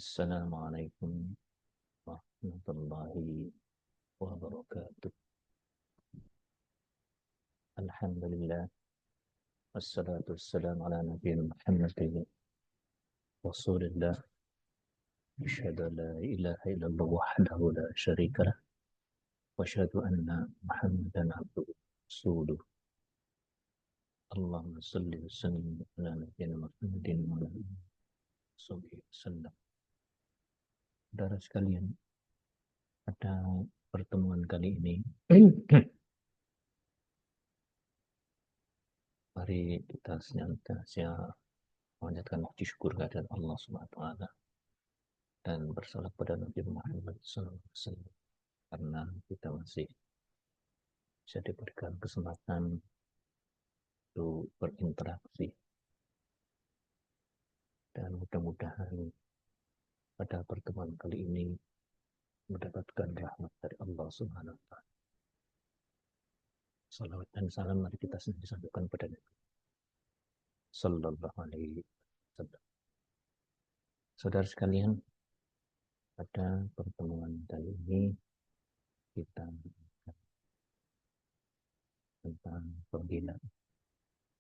Assalamualaikum warahmatullahi wabarakatuh. Alhamdulillah. Wassalatu wassalamu ala nabiyina Muhammadin Rasulillah. Asyhadu an la ilaha illallah wahdahu la syarika lah. Wa asyhadu anna Muhammadan abduhu wa rasuluh. Allahumma salli wa sallim ala nabiyina Muhammadin wa ala alihi wasallam. Saudara sekalian, pada pertemuan kali ini mari kita senantiasa mengucapkan puji syukur kehadirat Allah Subhanahu wa taala dan bersalat pada Nabi Muhammad SAW karena kita masih bisa diberikan kesempatan untuk berinteraksi, dan mudah-mudahan pada pertemuan kali ini mendapatkan rahmat dari Allah Subhanahu wa taala. Salawat dan salam mari kita sampaikan pada Nabi sallallahu alaihi wasallam. Saudara sekalian, pada pertemuan kali ini kita tentang pembinaan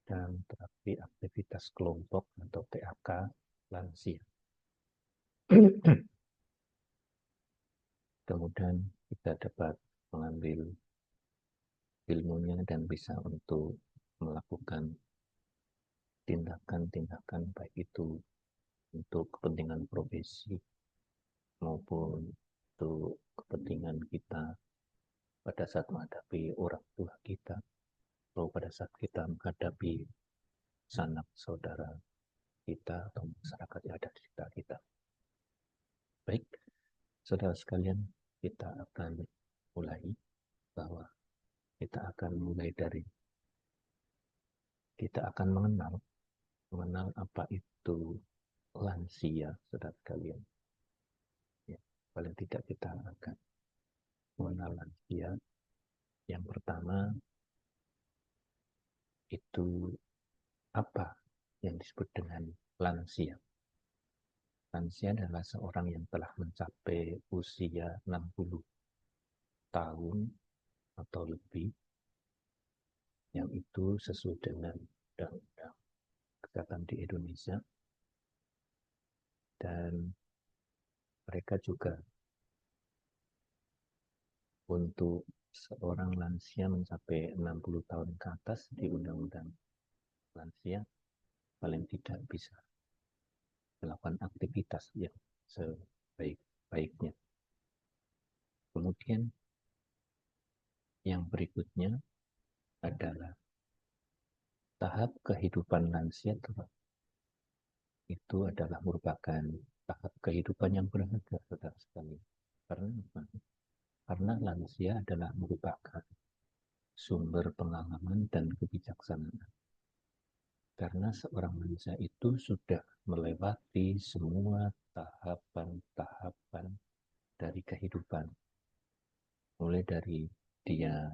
dan terapi aktivitas kelompok atau TAK lansia. Kemudian kita dapat mengambil ilmunya dan bisa untuk melakukan tindakan-tindakan baik itu untuk kepentingan profesi maupun untuk kepentingan kita pada saat menghadapi orang tua kita atau pada saat kita menghadapi sanak saudara kita atau masyarakat yang ada di sekitar kita. Baik, saudara sekalian, kita akan mulai kita akan mengenal apa itu lansia, saudara sekalian. Ya, paling tidak kita akan mengenal lansia. Yang pertama itu apa yang disebut dengan lansia. Lansia adalah seorang yang telah mencapai usia 60 tahun atau lebih, yang itu sesuai dengan undang-undang kesehatan di Indonesia, dan mereka juga untuk seorang lansia mencapai 60 tahun ke atas di undang-undang lansia paling tidak bisa melakukan aktivitas yang sebaik-baiknya. Kemudian yang berikutnya adalah tahap kehidupan lansia. Itu adalah merupakan tahap kehidupan yang berharga, saudara sekalian. Karena lansia adalah merupakan sumber pengalaman dan kebijaksanaan. Karena seorang lansia itu sudah melewati semua tahapan-tahapan dari kehidupan. Mulai dari dia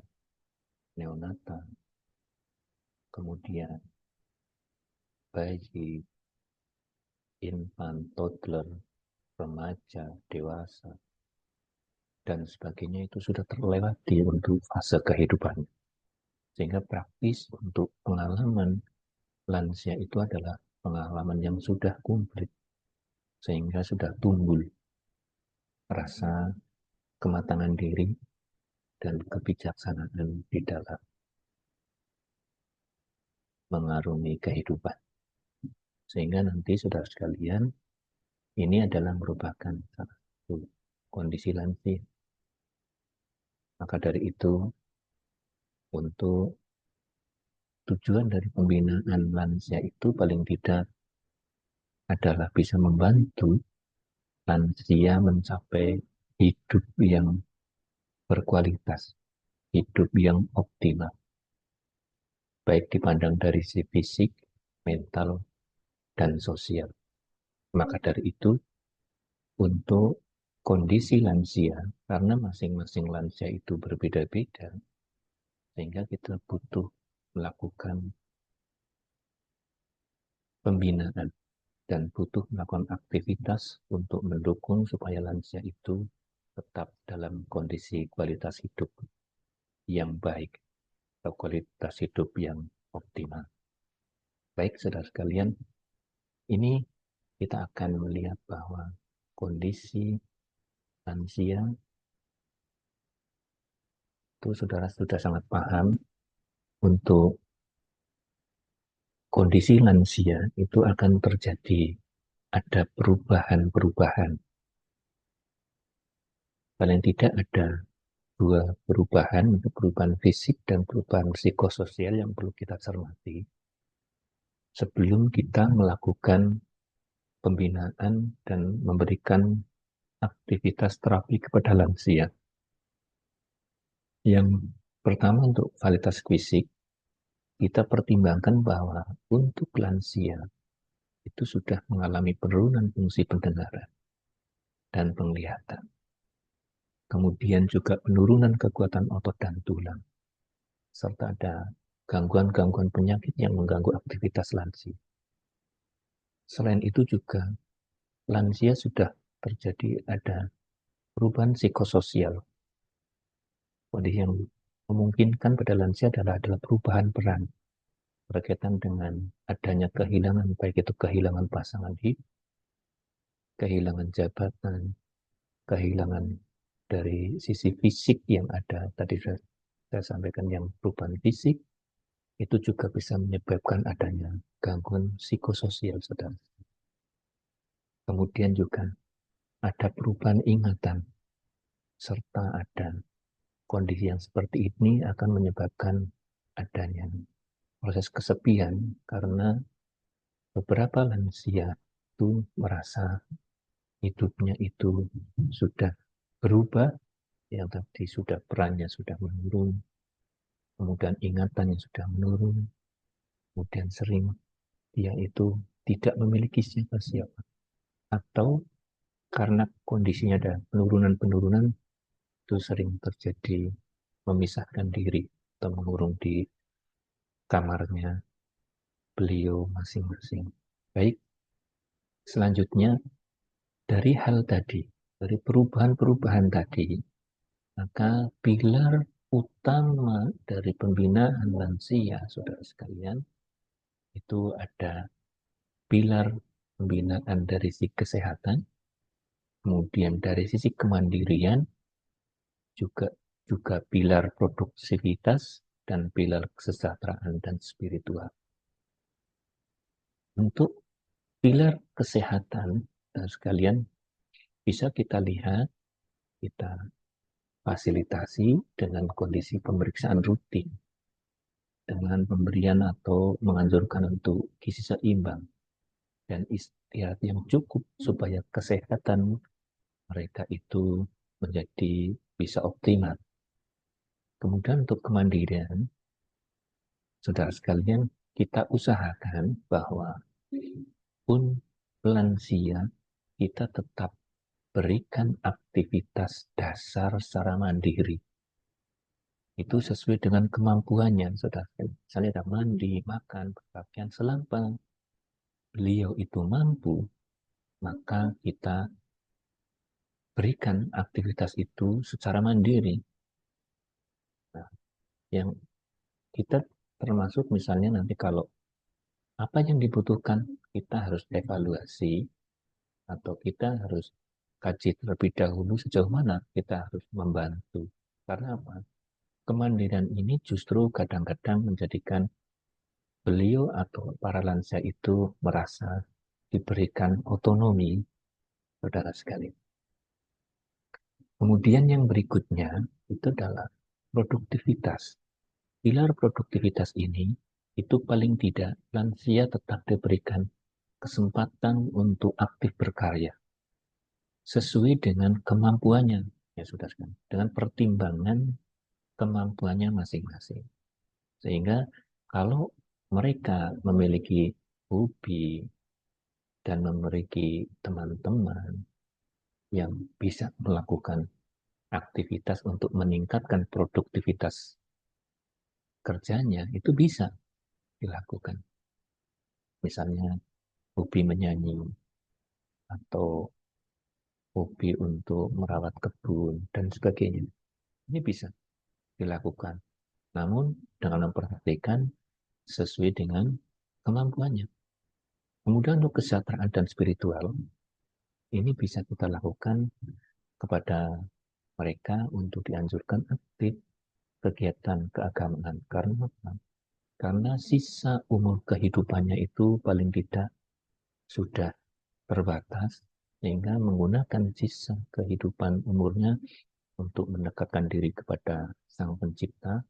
neonata, kemudian bayi, infant, toddler, remaja, dewasa, dan sebagainya itu sudah terlewati untuk fase kehidupannya. Sehingga praktis untuk pengalaman lansia itu adalah pengalaman yang sudah komplit, sehingga sudah tumbuh rasa kematangan diri dan kebijaksanaan di dalam mengarungi kehidupan. Sehingga nanti saudara sekalian, ini adalah merupakan salah satu kondisi lansia. Maka dari itu, untuk tujuan dari pembinaan lansia itu paling tidak adalah bisa membantu lansia mencapai hidup yang berkualitas, hidup yang optimal, baik dipandang dari sisi fisik, mental, dan sosial. Maka dari itu, untuk kondisi lansia, karena masing-masing lansia itu berbeda-beda, sehingga kita butuh melakukan pembinaan dan butuh melakukan aktivitas untuk mendukung supaya lansia itu tetap dalam kondisi kualitas hidup yang baik atau kualitas hidup yang optimal. Baik, saudara sekalian, ini kita akan melihat bahwa kondisi lansia itu saudara sudah sangat paham. Untuk kondisi lansia itu akan terjadi ada perubahan-perubahan. Paling tidak ada dua perubahan, perubahan fisik dan perubahan psikososial yang perlu kita cermati sebelum kita melakukan pembinaan dan memberikan aktivitas terapi kepada lansia. Yang pertama, untuk kualitas fisik, kita pertimbangkan bahwa untuk lansia itu sudah mengalami penurunan fungsi pendengaran dan penglihatan. Kemudian juga penurunan kekuatan otot dan tulang, serta ada gangguan-gangguan penyakit yang mengganggu aktivitas lansia. Selain itu juga lansia sudah terjadi ada perubahan psikososial. Kondisi yang memungkinkan pada lansia adalah perubahan peran berkaitan dengan adanya kehilangan, baik itu kehilangan pasangan hidup, kehilangan jabatan, kehilangan dari sisi fisik yang ada. Tadi saya sampaikan yang perubahan fisik, itu juga bisa menyebabkan adanya gangguan psikososial, saudara. Kemudian juga ada perubahan ingatan, serta ada kondisi yang seperti ini akan menyebabkan adanya proses kesepian karena beberapa lansia itu merasa hidupnya itu sudah berubah, yang tadi sudah perannya sudah menurun, kemudian ingatannya sudah menurun, kemudian sering dia itu tidak memiliki siapa-siapa, atau karena kondisinya ada penurunan-penurunan, itu sering terjadi memisahkan diri atau mengurung di kamarnya beliau masing-masing. Baik, selanjutnya dari hal tadi, dari perubahan-perubahan tadi, maka pilar utama dari pembinaan lansia, saudara sekalian, itu ada pilar pembinaan dari sisi kesehatan, kemudian dari sisi kemandirian, juga pilar produktivitas, dan pilar kesejahteraan dan spiritual. Untuk pilar kesehatan, sekalian, bisa kita lihat, kita fasilitasi dengan kondisi pemeriksaan rutin, dengan pemberian atau menganjurkan untuk gizi seimbang, dan istirahat yang cukup supaya kesehatan mereka itu menjadi bisa optimal. Kemudian untuk kemandirian, saudara sekalian, kita usahakan bahwa pun lansia kita tetap berikan aktivitas dasar secara mandiri. Itu sesuai dengan kemampuannya, saudara. Misalnya ada mandi, makan, berpakaian, selama beliau itu mampu, maka kita berikan aktivitas itu secara mandiri. Nah, yang kita termasuk misalnya nanti kalau apa yang dibutuhkan, kita harus evaluasi atau kita harus kaji terlebih dahulu sejauh mana kita harus membantu. Karena apa? Kemandirian ini justru kadang-kadang menjadikan beliau atau para lansia itu merasa diberikan otonomi, saudara sekalian. Kemudian yang berikutnya itu adalah produktivitas. Pilar produktivitas ini itu paling tidak lansia tetap diberikan kesempatan untuk aktif berkarya sesuai dengan kemampuannya, ya sudah kan, dengan pertimbangan kemampuannya masing-masing. Sehingga kalau mereka memiliki hobi dan memiliki teman-teman yang bisa melakukan aktivitas untuk meningkatkan produktivitas kerjanya, itu bisa dilakukan. Misalnya hobi menyanyi, atau hobi untuk merawat kebun, dan sebagainya. Ini bisa dilakukan. Namun dengan memperhatikan sesuai dengan kemampuannya. Kemudian untuk kesejahteraan dan spiritual, ini bisa kita lakukan kepada mereka untuk dianjurkan aktif kegiatan keagamaan. Karena apa? Karena sisa umur kehidupannya itu paling tidak sudah terbatas, sehingga menggunakan sisa kehidupan umurnya untuk mendekatkan diri kepada Sang Pencipta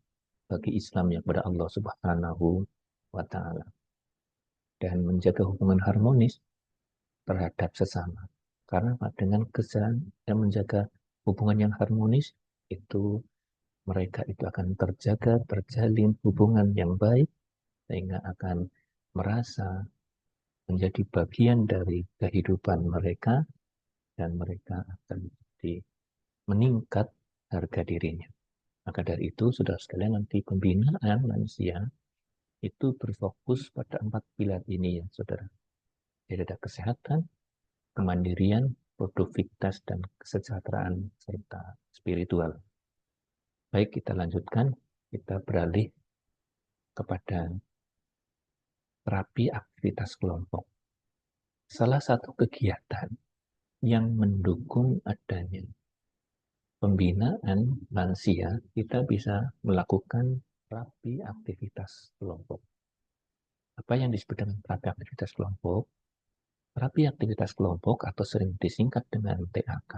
bagi Islam yang kepada Allah Subhanahu wa Ta'ala, dan menjaga hubungan harmonis terhadap sesama. Karena dengan kesan yang menjaga hubungan yang harmonis itu, mereka itu akan terjaga, terjalin hubungan yang baik, sehingga akan merasa menjadi bagian dari kehidupan mereka, dan mereka akan meningkat harga dirinya. Maka dari itu, saudara sekalian, nanti pembinaan lansia itu berfokus pada 4 pilar ini ya, saudara. Jadi ada kesehatan, kemandirian, produktivitas, dan kesejahteraan, serta spiritual. Baik, kita lanjutkan. Kita beralih kepada terapi aktivitas kelompok. Salah satu kegiatan yang mendukung adanya pembinaan lansia, kita bisa melakukan terapi aktivitas kelompok. Apa yang disebut dengan terapi aktivitas kelompok? Terapi aktivitas kelompok atau sering disingkat dengan TAK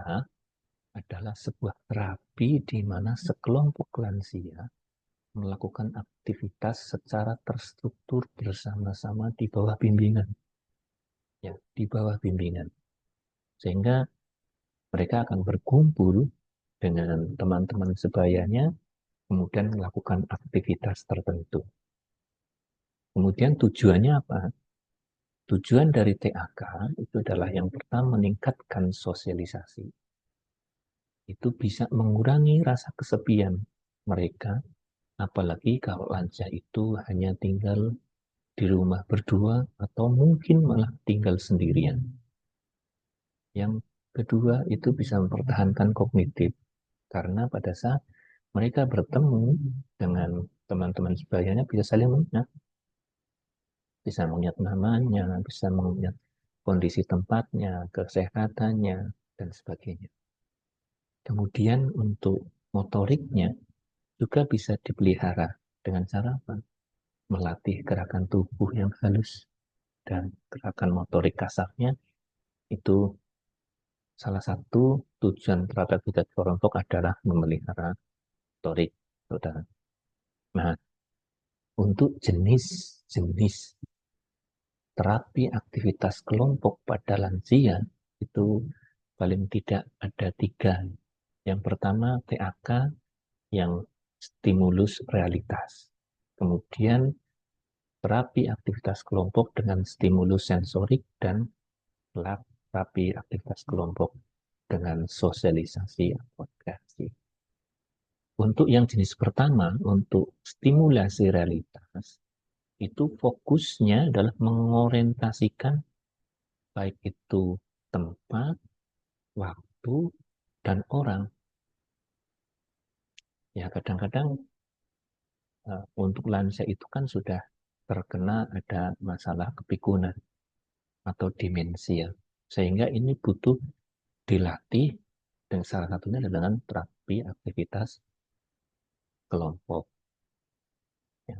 adalah sebuah terapi di mana sekelompok lansia melakukan aktivitas secara terstruktur bersama-sama di bawah bimbingan. Ya, di bawah bimbingan. Sehingga mereka akan berkumpul dengan teman-teman sebayanya, kemudian melakukan aktivitas tertentu. Kemudian tujuannya apa? Tujuan dari TAK itu adalah yang pertama meningkatkan sosialisasi. Itu bisa mengurangi rasa kesepian mereka, apalagi kalau lansia itu hanya tinggal di rumah berdua atau mungkin malah tinggal sendirian. Yang kedua itu bisa mempertahankan kognitif, karena pada saat mereka bertemu dengan teman-teman sebayanya bisa saling mengingat, bisa mengingat namanya, bisa mengingat kondisi tempatnya, kesehatannya, dan sebagainya. Kemudian untuk motoriknya juga bisa dipelihara dengan cara apa? Melatih gerakan tubuh yang halus, dan gerakan motorik kasarnya. Itu salah satu tujuan terapi kelompok adalah memelihara motorik, saudara. Nah, untuk jenis-jenis terapi aktivitas kelompok pada lansia itu paling tidak ada 3. Yang pertama TAK yang stimulus realitas. Kemudian terapi aktivitas kelompok dengan stimulus sensorik, dan terapi aktivitas kelompok dengan sosialisasi aplikasi. Untuk yang jenis pertama, untuk stimulasi realitas, itu fokusnya adalah mengorientasikan baik itu tempat, waktu, dan orang. Ya, kadang-kadang untuk lansia itu kan sudah terkena ada masalah kepikunan atau demensia. Sehingga ini butuh dilatih, dan salah satunya adalah dengan terapi aktivitas kelompok. Ya.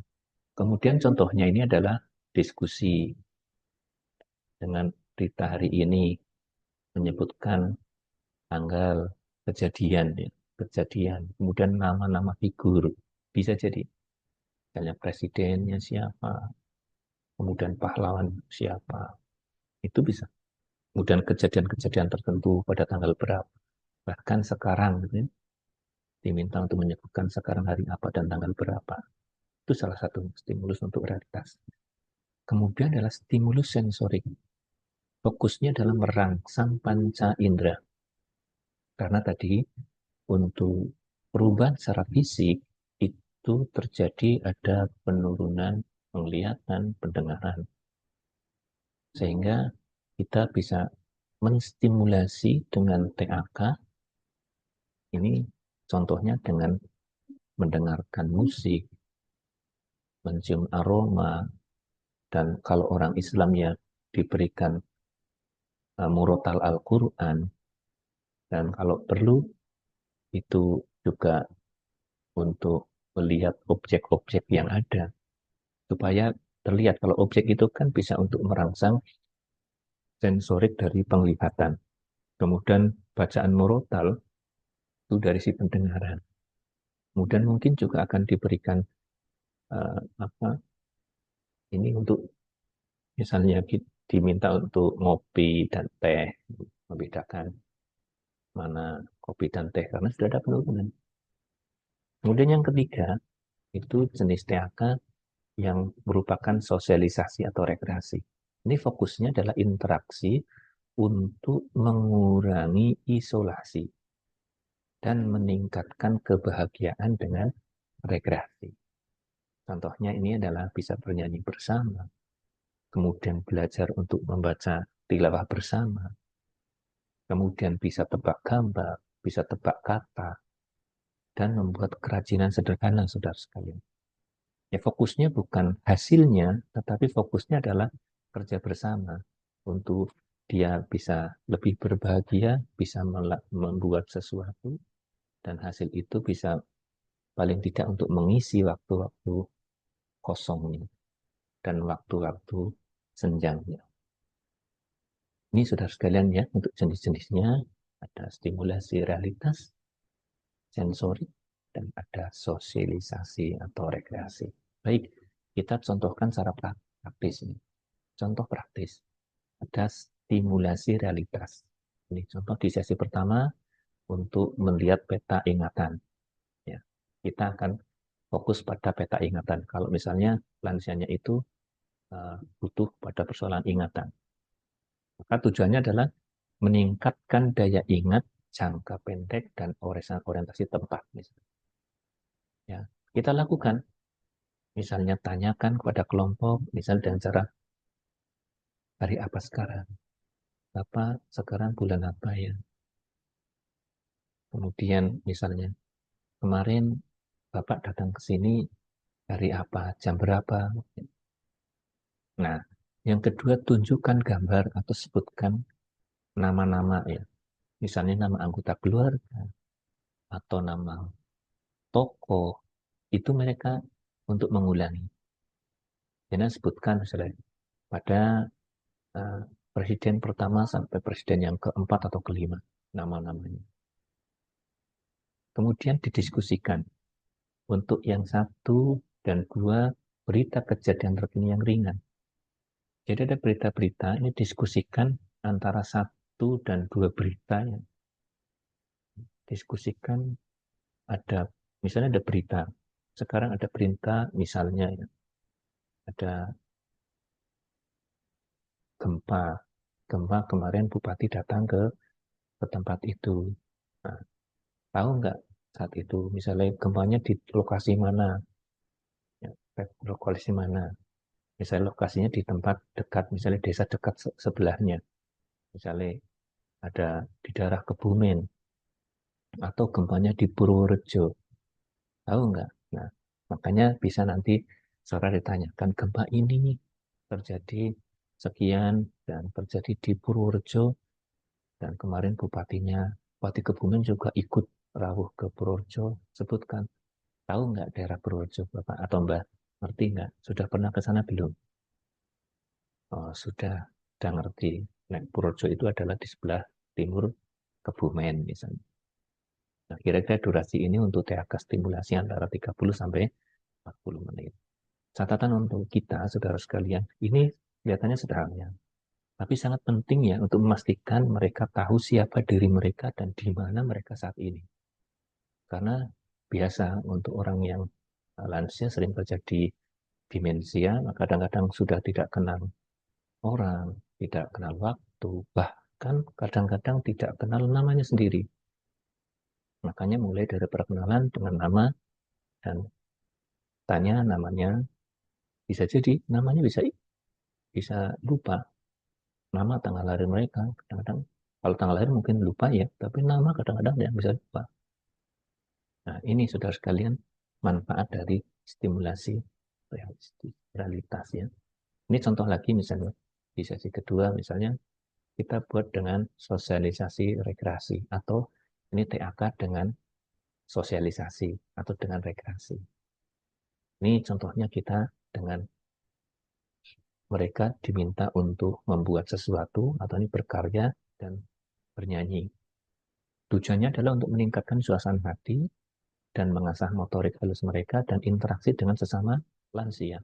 Kemudian contohnya ini adalah diskusi dengan berita hari ini menyebutkan tanggal kejadian, ya, kejadian, kemudian nama-nama figur, bisa jadi misalnya presidennya siapa, kemudian pahlawan siapa, itu bisa. Kemudian kejadian-kejadian tertentu pada tanggal berapa, bahkan sekarang gitu ya, diminta untuk menyebutkan sekarang hari apa dan tanggal berapa. Itu salah satu stimulus untuk realitas. Kemudian adalah stimulus sensorik. Fokusnya dalam merangsang panca indera. Karena tadi untuk perubahan secara fisik itu terjadi ada penurunan penglihatan, pendengaran. Sehingga kita bisa menstimulasi dengan TAK, ini contohnya dengan mendengarkan musik, mencium aroma, dan kalau orang Islam ya diberikan murotal Al-Quran, dan kalau perlu itu juga untuk melihat objek-objek yang ada, supaya terlihat kalau objek itu kan bisa untuk merangsang sensorik dari penglihatan. Kemudian bacaan murotal itu dari si pendengaran. Kemudian mungkin juga akan diberikan apa ini untuk misalnya diminta untuk ngopi dan teh, membedakan mana kopi dan teh karena sudah ada penurunan. Kemudian yang ketiga itu jenis THK yang merupakan sosialisasi atau rekreasi. Ini fokusnya adalah interaksi untuk mengurangi isolasi dan meningkatkan kebahagiaan dengan rekreasi. Contohnya ini adalah bisa bernyanyi bersama, kemudian belajar untuk membaca tilawah bersama, kemudian bisa tebak gambar, bisa tebak kata, dan membuat kerajinan sederhana, saudara sekalian. Ya, fokusnya bukan hasilnya, tetapi fokusnya adalah kerja bersama untuk dia bisa lebih berbahagia, bisa membuat sesuatu, dan hasil itu bisa paling tidak untuk mengisi waktu-waktu kosongnya dan waktu-waktu senjangnya. Ini saudara sekalian ya, untuk jenis-jenisnya ada stimulasi realitas, sensorik, dan ada sosialisasi atau rekreasi. Baik, kita contohkan secara praktis. Contoh praktis, ada stimulasi realitas. Ini contoh di sesi pertama untuk melihat peta ingatan. Ya, kita akan fokus pada peta ingatan. Kalau misalnya lansianya itu butuh pada persoalan ingatan. Maka tujuannya adalah meningkatkan daya ingat jangka pendek dan orientasi tempat. Misalnya. Ya, kita lakukan, misalnya tanyakan kepada kelompok, misalnya dengan cara hari apa sekarang, apa sekarang bulan apa ya. Kemudian misalnya kemarin Bapak datang ke sini hari apa, jam berapa. Nah, yang kedua tunjukkan gambar atau sebutkan nama-nama ya. Misalnya nama anggota keluarga atau nama tokoh, itu mereka untuk mengulangi. Jadi sebutkan misalnya pada uh, presiden pertama sampai presiden yang keempat atau kelima, nama-namanya. Kemudian didiskusikan. Untuk yang satu dan dua, berita kejadian terkini yang ringan. Jadi ada berita-berita, ini diskusikan antara satu dan dua berita yang diskusikan. Ada, misalnya ada berita, sekarang ada berita misalnya ya, ada gempa. Gempa kemarin Bupati datang ke tempat itu. Nah, tahu nggak saat itu, misalnya gempanya di lokasi mana? Ya, lokasi mana? Misalnya lokasinya di tempat dekat, misalnya desa dekat sebelahnya. Misalnya ada di daerah Kebumen atau gempanya di Purworejo. Tahu nggak? Nah, makanya bisa nanti saudara ditanyakan gempa ini terjadi sekian dan terjadi di Purworejo dan kemarin Bupati Kebumen juga ikut rawuh ke Purworejo. Sebutkan, tahu nggak daerah Purworejo Bapak atau Mbak? Ngerti nggak? Sudah pernah ke sana belum? Oh, sudah ngerti. Nah, Purworejo itu adalah di sebelah timur Kebumen misalnya. Nah, kira-kira durasi ini untuk THK stimulasi antara 30 sampai 40 menit. Catatan untuk kita, saudara sekalian, ini kelihatannya sederhana. Tapi sangat penting ya untuk memastikan mereka tahu siapa diri mereka dan di mana mereka saat ini. Karena biasa untuk orang yang lansia sering terjadi demensia, kadang-kadang sudah tidak kenal orang, tidak kenal waktu, bahkan kadang-kadang tidak kenal namanya sendiri. Makanya mulai dari perkenalan dengan nama dan tanya namanya, bisa jadi namanya bisa lupa. nama tanggal lahir mereka. Kadang-kadang kalau tanggal lahir mungkin lupa ya, tapi nama kadang-kadang yang bisa lupa. Nah, ini saudara sekalian manfaat dari stimulasi realitas ya. Ini contoh lagi misalnya di sesi kedua misalnya kita buat dengan sosialisasi rekreasi atau ini TAK dengan sosialisasi atau dengan rekreasi. Ini contohnya kita dengan mereka diminta untuk membuat sesuatu atau ini berkarya dan bernyanyi. Tujuannya adalah untuk meningkatkan suasana hati dan mengasah motorik halus mereka dan interaksi dengan sesama lansia.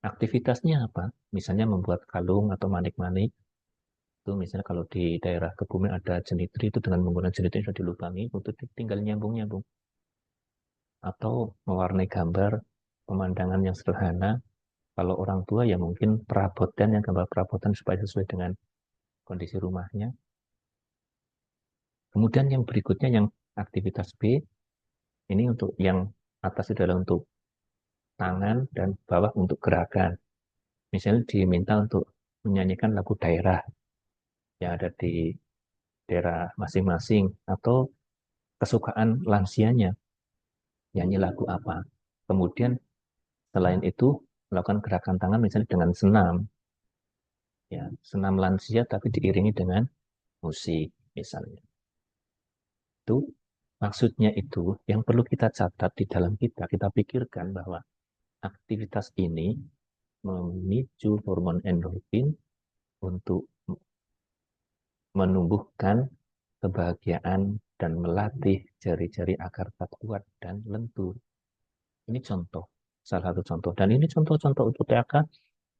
Aktivitasnya apa? Misalnya membuat kalung atau manik-manik. Itu misalnya kalau di daerah Kebumen ada jenitri itu dengan menggunakan jenitri sudah dilubangi, untuk tinggal nyambung-nyambung. Atau mewarnai gambar pemandangan yang sederhana. Kalau orang tua ya mungkin perabotan yang gambar perabotan supaya sesuai dengan kondisi rumahnya. Kemudian yang berikutnya yang aktivitas B, ini untuk yang atas adalah untuk tangan dan bawah untuk gerakan. Misalnya diminta untuk menyanyikan lagu daerah yang ada di daerah masing-masing atau kesukaan lansianya, nyanyi lagu apa. Kemudian selain itu melakukan gerakan tangan misalnya dengan senam, ya senam lansia tapi diiringi dengan musik misalnya. Itu maksudnya itu yang perlu kita catat di dalam kita pikirkan bahwa aktivitas ini memicu hormon endorfin untuk menumbuhkan kebahagiaan dan melatih jari-jari agar tetap kuat dan lentur. Ini contoh, salah satu contoh. Dan ini contoh-contoh untuk TAK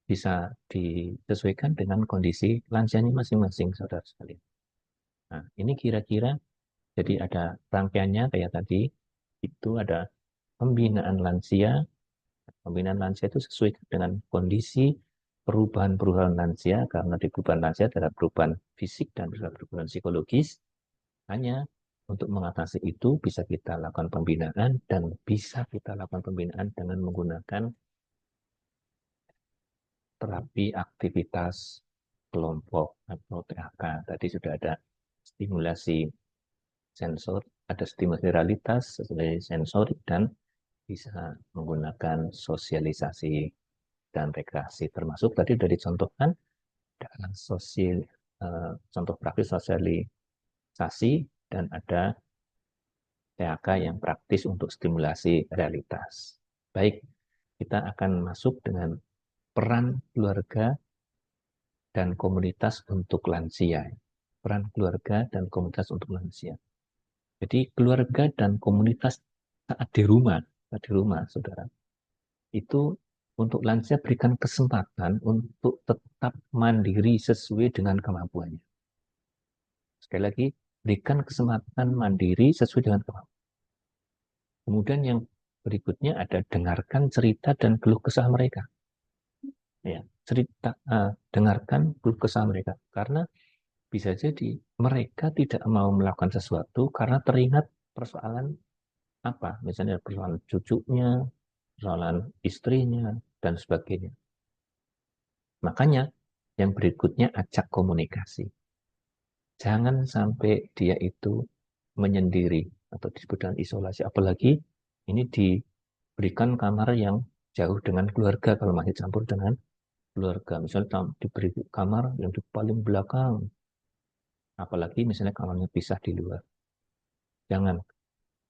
bisa disesuaikan dengan kondisi lansianya masing-masing, saudara sekalian. Nah, ini kira-kira jadi ada rangkaiannya kayak tadi, itu ada pembinaan lansia. Pembinaan lansia itu sesuai dengan kondisi perubahan-perubahan lansia, karena di perubahan lansia ada perubahan fisik dan perubahan psikologis. Hanya untuk mengatasi itu bisa kita lakukan pembinaan dan bisa kita lakukan pembinaan dengan menggunakan terapi aktivitas kelompok atau TAK. Tadi sudah ada stimulasi sensor, ada stimulasi realitas sebagai sensorik dan bisa menggunakan sosialisasi dan rekreasi. Termasuk tadi sudah dicontohkan dalam sosial contoh praktis sosialisasi dan ada TAK yang praktis untuk stimulasi realitas. Baik, kita akan masuk dengan peran keluarga dan komunitas untuk lansia. Peran keluarga dan komunitas untuk lansia. Jadi keluarga dan komunitas saat di rumah, saudara, itu untuk lansia berikan kesempatan untuk tetap mandiri sesuai dengan kemampuannya. Sekali lagi, berikan kesempatan mandiri sesuai dengan kemampuan. Kemudian yang berikutnya ada dengarkan cerita dan keluh kesah mereka. Ya, dengarkan keluh kesah mereka. Karena bisa jadi mereka tidak mau melakukan sesuatu karena teringat persoalan apa, misalnya persoalan cucunya, persoalan istrinya, dan sebagainya. Makanya yang berikutnya ajak komunikasi. Jangan sampai dia itu menyendiri atau disebut dengan isolasi. Apalagi ini diberikan kamar yang jauh dengan keluarga kalau masih campur dengan keluarga. Misalnya diberi kamar yang di paling belakang. Apalagi misalnya kamarnya pisah di luar. Jangan.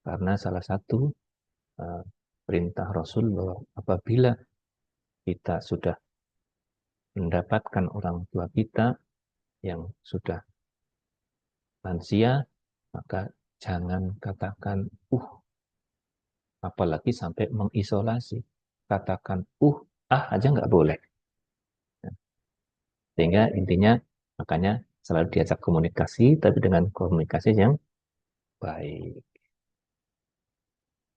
Karena salah satu uh, perintah Rasul bahwa apabila kita sudah mendapatkan orang tua kita yang sudah lansia, maka jangan katakan, apalagi sampai mengisolasi. Katakan, aja nggak boleh. Sehingga intinya, makanya selalu diajak komunikasi, tapi dengan komunikasi yang baik.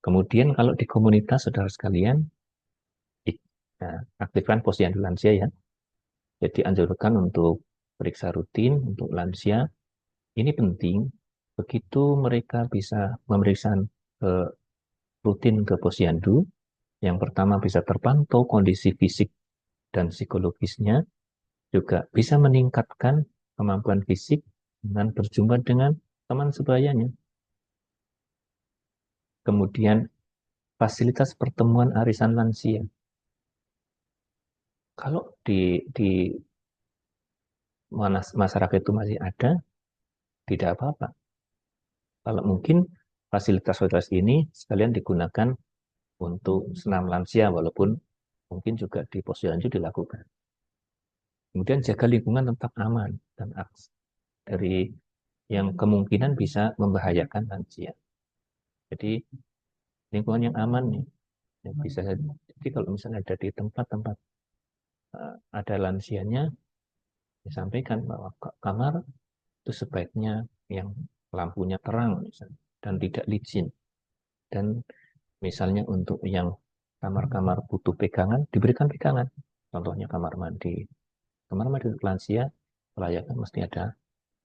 Kemudian kalau di komunitas, saudara sekalian, aktifkan posyandu lansia ya. Jadi anjurkan untuk periksa rutin untuk lansia. Ini penting, begitu mereka bisa memeriksa rutin ke posyandu, yang pertama bisa terpantau kondisi fisik dan psikologisnya, juga bisa meningkatkan kemampuan fisik dengan berjumpa dengan teman sebayanya. Kemudian fasilitas pertemuan arisan lansia. Kalau di masyarakat itu masih ada, tidak apa-apa. Kalau mungkin fasilitas-fasilitas ini sekalian digunakan untuk senam lansia, walaupun mungkin juga di posyandu dilakukan. Kemudian jaga lingkungan tetap aman dan dari yang kemungkinan bisa membahayakan lansia. Jadi lingkungan yang aman nih, yang bisa. Jadi kalau misalnya ada di tempat-tempat ada lansianya, disampaikan bahwa kamar itu sebaiknya yang lampunya terang misalnya, dan tidak licin. Dan misalnya untuk yang kamar-kamar butuh pegangan, diberikan pegangan. Contohnya kamar mandi. Kamar mandi untuk lansia, layaknya mesti ada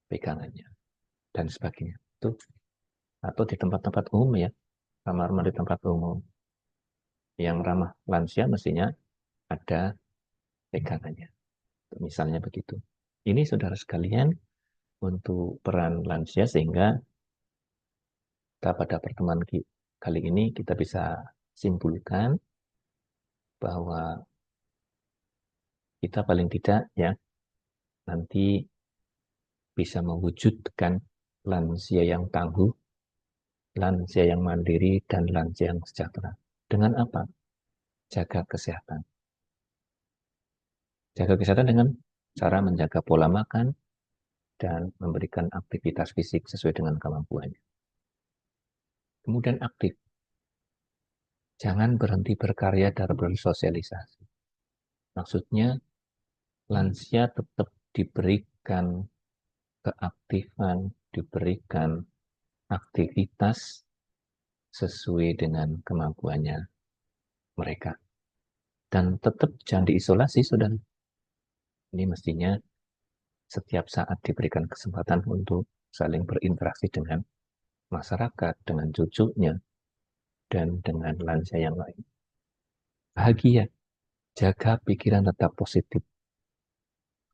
pegangannya dan sebagainya. Itu atau di tempat-tempat umum ya, kamar mandi tempat umum yang ramah lansia mestinya ada pegangannya. Misalnya begitu. Ini saudara sekalian untuk peran lansia sehingga kita pada pertemuan kali ini kita bisa simpulkan bahwa kita paling tidak ya nanti bisa mewujudkan lansia yang tangguh, lansia yang mandiri, dan lansia yang sejahtera. Dengan apa? Jaga kesehatan. Jaga kesehatan dengan cara menjaga pola makan dan memberikan aktivitas fisik sesuai dengan kemampuannya. Kemudian aktif. Jangan berhenti berkarya dan bersosialisasi. Maksudnya, lansia tetap diberikan keaktifan, diberikan aktivitas sesuai dengan kemampuannya mereka. Dan tetap jangan diisolasi, saudara. Ini mestinya setiap saat diberikan kesempatan untuk saling berinteraksi dengan masyarakat, dengan cucunya, dan dengan lansia yang lain. Bahagia, jaga pikiran tetap positif.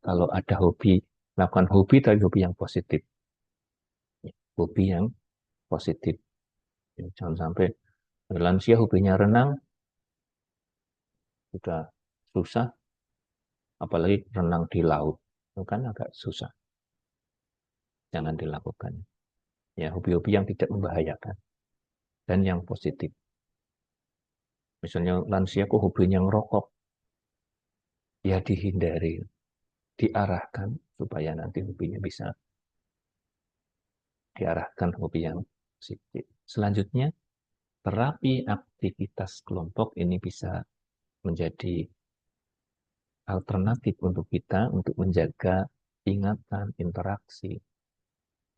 Kalau ada hobi, lakukan hobi tapi hobi yang positif. Hobi yang positif. Jangan sampai lansia hobinya renang, sudah susah, apalagi renang di laut. Itu kan agak susah. Jangan dilakukan. Ya, hobi-hobi yang tidak membahayakan dan yang positif. Misalnya lansia kok hobinya ngerokok, ya dihindari, diarahkan supaya nanti hobinya bisa diarahkan hobi yang positif. Selanjutnya, terapi aktivitas kelompok ini bisa menjadi alternatif untuk kita untuk menjaga ingatan, interaksi,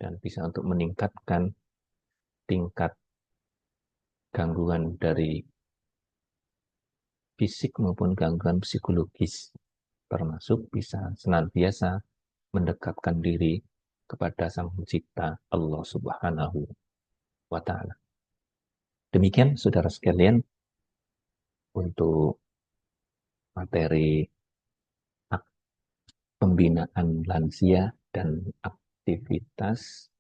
dan bisa untuk meningkatkan tingkat gangguan dari fisik maupun gangguan psikologis, termasuk bisa senantiasa mendekatkan diri kepada Sang Pencipta Allah Subhanahu wa Ta'ala. Demikian, saudara sekalian, untuk materi pembinaan lansia dan aktivitas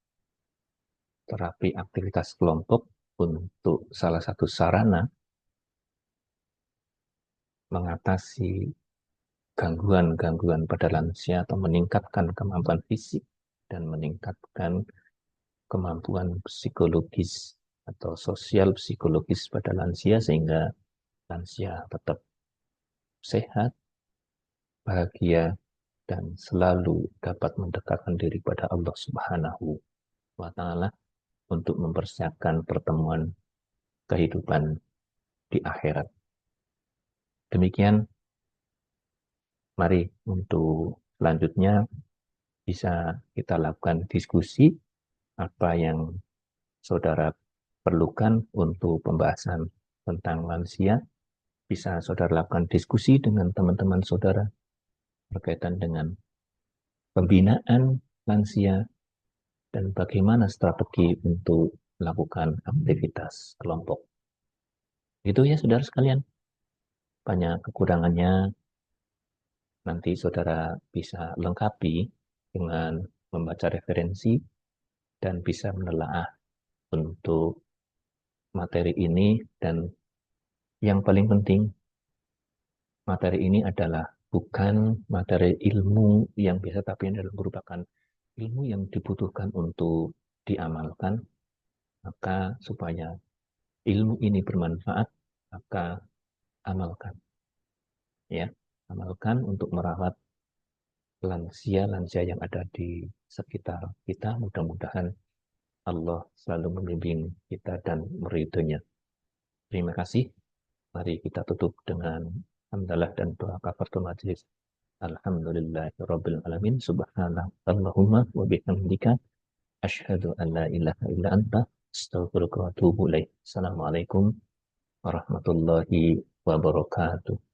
terapi aktivitas kelompok untuk salah satu sarana mengatasi gangguan-gangguan pada lansia atau meningkatkan kemampuan fisik dan meningkatkan kemampuan psikologis atau sosial psikologis pada lansia sehingga lansia tetap sehat, bahagia, dan selalu dapat mendekatkan diri pada Allah Subhanahu wa Ta'ala untuk mempersiapkan pertemuan kehidupan di akhirat. Demikian, mari untuk selanjutnya bisa kita lakukan diskusi apa yang saudara perlukan untuk pembahasan tentang lansia. Bisa saudara lakukan diskusi dengan teman-teman saudara berkaitan dengan pembinaan lansia dan bagaimana strategi untuk melakukan aktivitas kelompok. Itu ya saudara sekalian. Banyak kekurangannya, Nanti saudara bisa lengkapi dengan membaca referensi dan bisa menelaah untuk materi ini. Dan yang paling penting, materi ini adalah bukan materi ilmu yang biasa, tapi ini adalah merupakan ilmu yang dibutuhkan untuk diamalkan. Maka supaya ilmu ini bermanfaat, maka amalkan, ya. Amalkan untuk merawat lansia-lansia yang ada di sekitar kita. Mudah-mudahan Allah selalu membimbing kita dan meridhonya. Terima kasih. Mari kita tutup dengan hamdalah dan doa kafaratul majelis. Alhamdulillahirabbil alamin. Subhanakallahumma wa bihamdika asyhadu an la ilaha illa anta astaghfiruka wa atubu ilaik. Assalamualaikum warahmatullahi wabarakatuh.